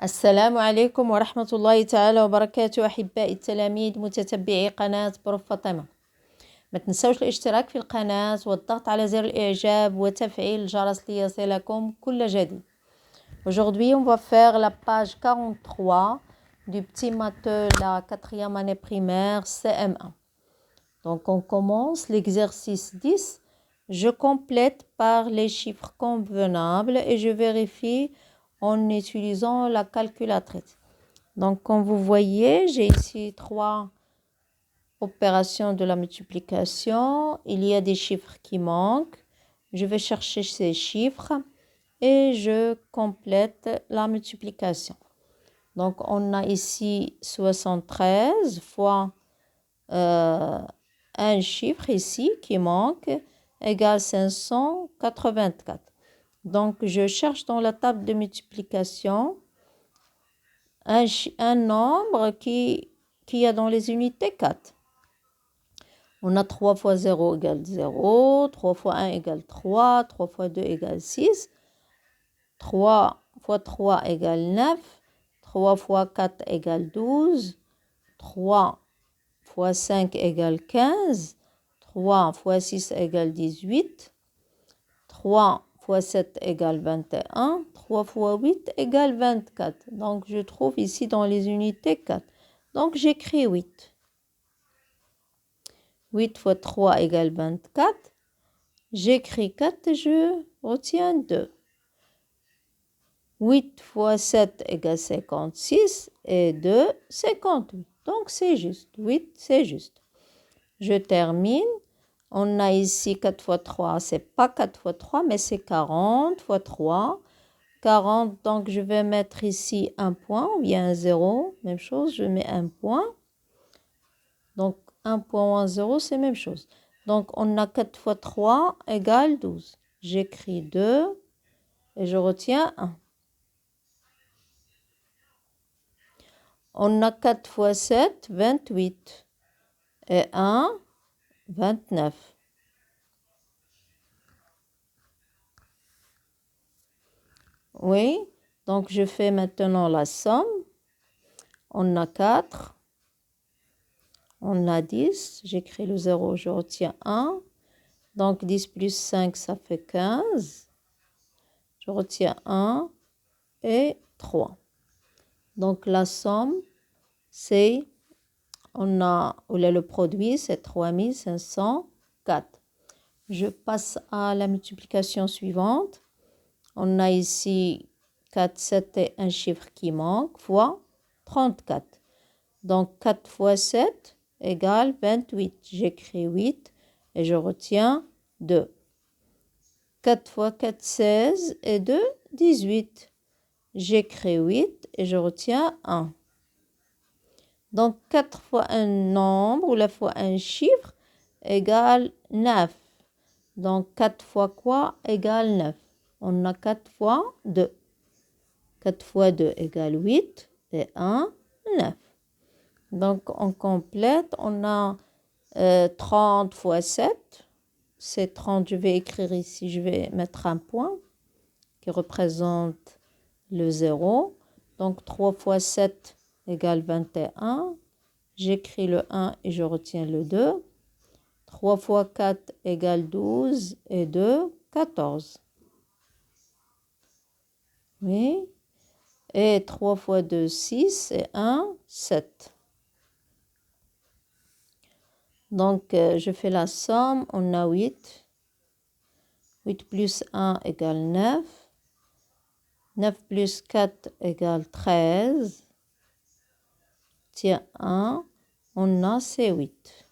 السلام عليكم ورحمة الله تعالى وبركاته أحبائي التلاميذ متتبعي قناة بروف فاطمة. ما تنسوش الاشتراك في القناة والضغط على زر الإعجاب وتفعيل الجرس ليصلكم كل جديد. Aujourd'hui, on va faire la page 43 du petit matheux, la 4e année primaire, CM1. Donc, on commence l'exercice 10. Je complète par les chiffres convenables et je vérifie en utilisant la calculatrice. Donc, comme vous voyez, j'ai ici 3 opérations de la multiplication. Il y a des chiffres qui manquent. Je vais chercher ces chiffres et je complète la multiplication. Donc, on a ici 73 fois un chiffre ici qui manque égale 584. Donc, je cherche dans la table de multiplication un nombre qui a dans les unités 4. On a 3 fois 0 égale 0, 3 fois 1 égale 3, 3 fois 2 égale 6, 3 fois 3 égale 9, 3 fois 4 égale 12, 3 fois 5 égale 15, 3 fois 6 égale 18, 3 fois 7 égale 21, 3 fois 8 égale 24. Donc, je trouve ici dans les unités 4. Donc, j'écris 8. 8 fois 3 égale 24. J'écris 4 et je retiens 2. 8 fois 7 égale 56 et 2, 58. Donc, c'est juste. 8, c'est juste. Je termine. On a ici 4 fois 3. C'est pas 4 fois 3, mais c'est 40 fois 3. 40, donc je vais mettre ici un point ou bien un 0. Même chose, je mets un point. Donc, un point ou un 0, c'est même chose. Donc, on a 4 fois 3 égale 12. J'écris 2 et je retiens 1. On a 4 fois 7, 28. Et 1, 29. Oui, donc je fais maintenant la somme. On a 4. On a 10. J'écris le 0, je retiens 1. Donc 10 plus 5, ça fait 15. Je retiens 1 et 3. Donc la somme, c'est, le produit, c'est 3504. Je passe à la multiplication suivante. On a ici 4, 7 et un chiffre qui manque, fois 34. Donc 4 fois 7 égale 28. J'écris 8 et je retiens 2. 4 fois 4, 16 et 2, 18. J'écris 8 et je retiens 1. Donc 4 fois un nombre ou la fois un chiffre égale 9. Donc 4 fois quoi égale 9. On a 4 fois 2. 4 fois 2 égale 8 et 1, 9. Donc on complète, on a 30 fois 7. C'est 30, je vais écrire ici, je vais mettre un point qui représente le 0. Donc 3 fois 7 égale 21. J'écris le 1 et je retiens le 2. 3 fois 4 égale 12 et 2, 14. Oui. Et 3 fois 2, 6 et 1, 7. Donc, je fais la somme. On a 8. 8 plus 1 égale 9. 9 plus 4 égale 13. Tiens, 1. On a, c'est 8.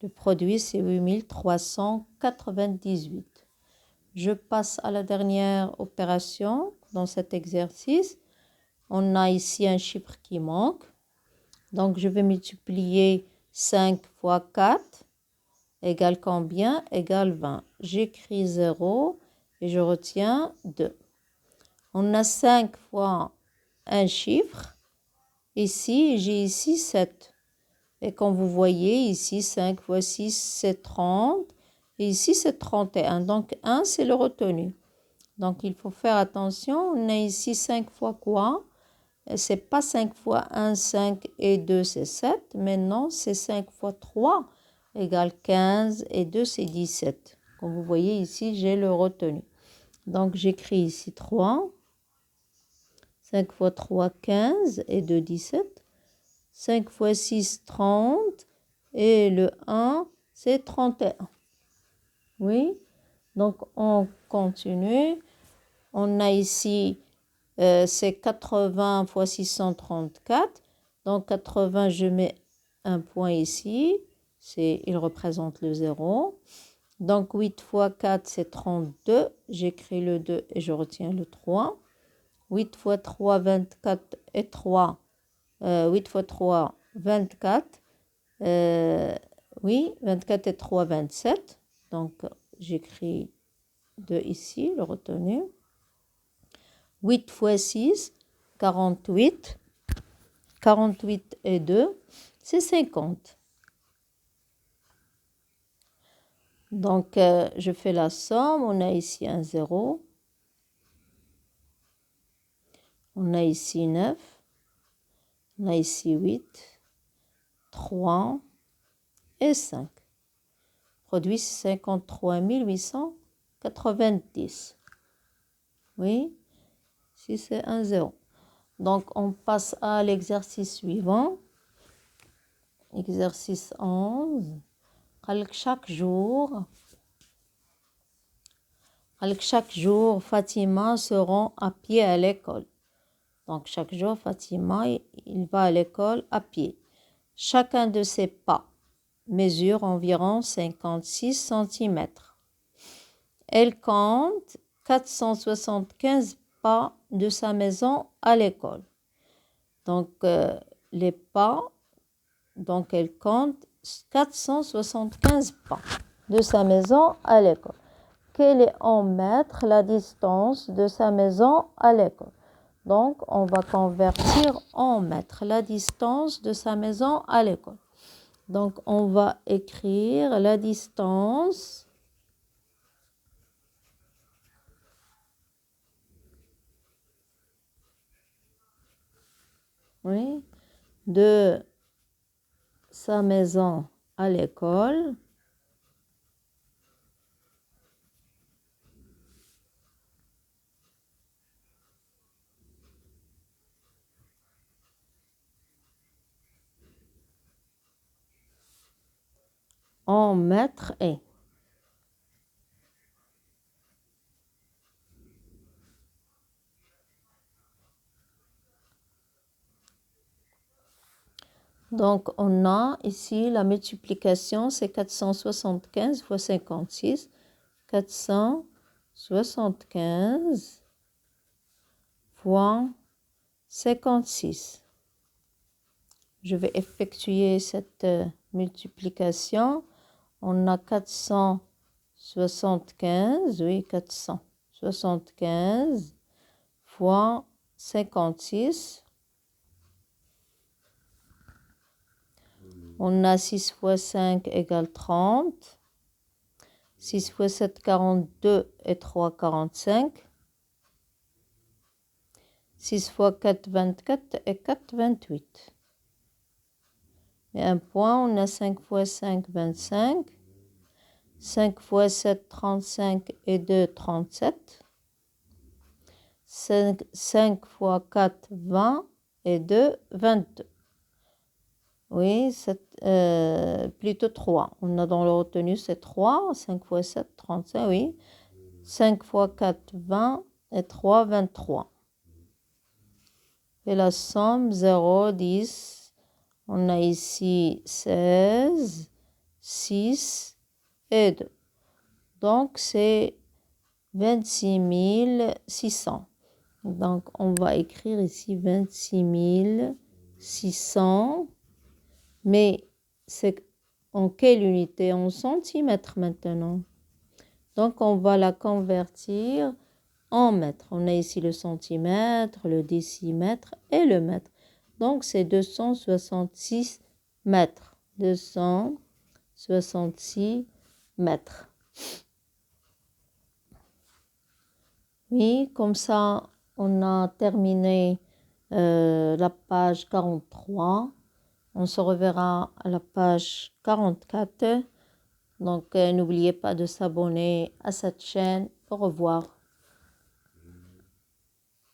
Le produit, c'est 8398. Je passe à la dernière opération dans cet exercice. On a ici un chiffre qui manque. Donc, je vais multiplier 5 fois 4 égale combien? Égale 20. J'écris 0 et je retiens 2. On a 5 fois un chiffre. Ici, j'ai ici 7. Et comme vous voyez, ici, 5 fois 6, c'est 30. Et ici, c'est 31. Donc, 1, c'est le retenu. Donc, il faut faire attention. On a ici 5 fois quoi? C'est pas 5 fois 1, 5 et 2, c'est 7. Mais non, c'est 5 fois 3 égale 15 et 2, c'est 17. Comme vous voyez ici, j'ai le retenu. Donc, j'écris ici 3. 5 fois 3, 15 et 2, 17. 5 fois 6, 30. Et le 1, c'est 31. Oui. Donc, on continue. On a ici, c'est 80 fois 634. Donc, 80, je mets un point ici. Il représente le 0. Donc, 8 fois 4, c'est 32. J'écris le 2 et je retiens le 3. 8 fois 3, 24 et 3. 8 fois 3, 24. Oui, 24 et 3, 27. Donc, j'écris 2 ici, le retenu. 8 fois 6, 48. 48 et 2, c'est 50. Donc, je fais la somme. On a ici un 0. On a ici 9. On a ici 8, 3 et 5. Produit 53 890. Oui, si c'est un 0. Donc, on passe à l'exercice suivant. Exercice 11. Chaque jour, Fatima se rend à pied à l'école. Donc, chaque jour, Fatima, il va à l'école à pied. Chacun de ses pas mesure environ 56 cm. Elle compte 475 pas de sa maison à l'école. Donc, les pas, donc elle compte 475 pas de sa maison à l'école. Quelle est en mètres la distance de sa maison à l'école? Donc, on va convertir en mètres la distance de sa maison à l'école. Donc, on va écrire la distance de sa maison à l'école en mètres et. Donc, on a ici la multiplication, c'est 475 fois 56. 475 fois 56. Je vais effectuer cette multiplication. On a 475, oui, 475 fois 56. On a 6 fois 5 égale 30. 6 fois 7, 42 et 3, 45. 6 fois 4, 24 et 4, 28. Et un point, on a 5 fois 5, 25. 5 fois 7, 35 et 2, 37. 5 fois 4, 20 et 2, 22. Oui, plutôt 3. On a dans le retenu, c'est 3. 5 fois 7, 35, oui. 5 fois 4, 20 et 3, 23. Et la somme, 0, 10. On a ici 16, 6 et 2. Donc, c'est 26 600. Donc, on va écrire ici 26 600. Mais c'est en quelle unité? En centimètres maintenant. Donc, on va la convertir en mètres. On a ici le centimètre, le décimètre et le mètre. Donc, c'est 266 mètres. 266 mètres. Oui, comme ça, on a terminé la page 43. On se reverra à la page 44. Donc, n'oubliez pas de s'abonner à cette chaîne. Au revoir.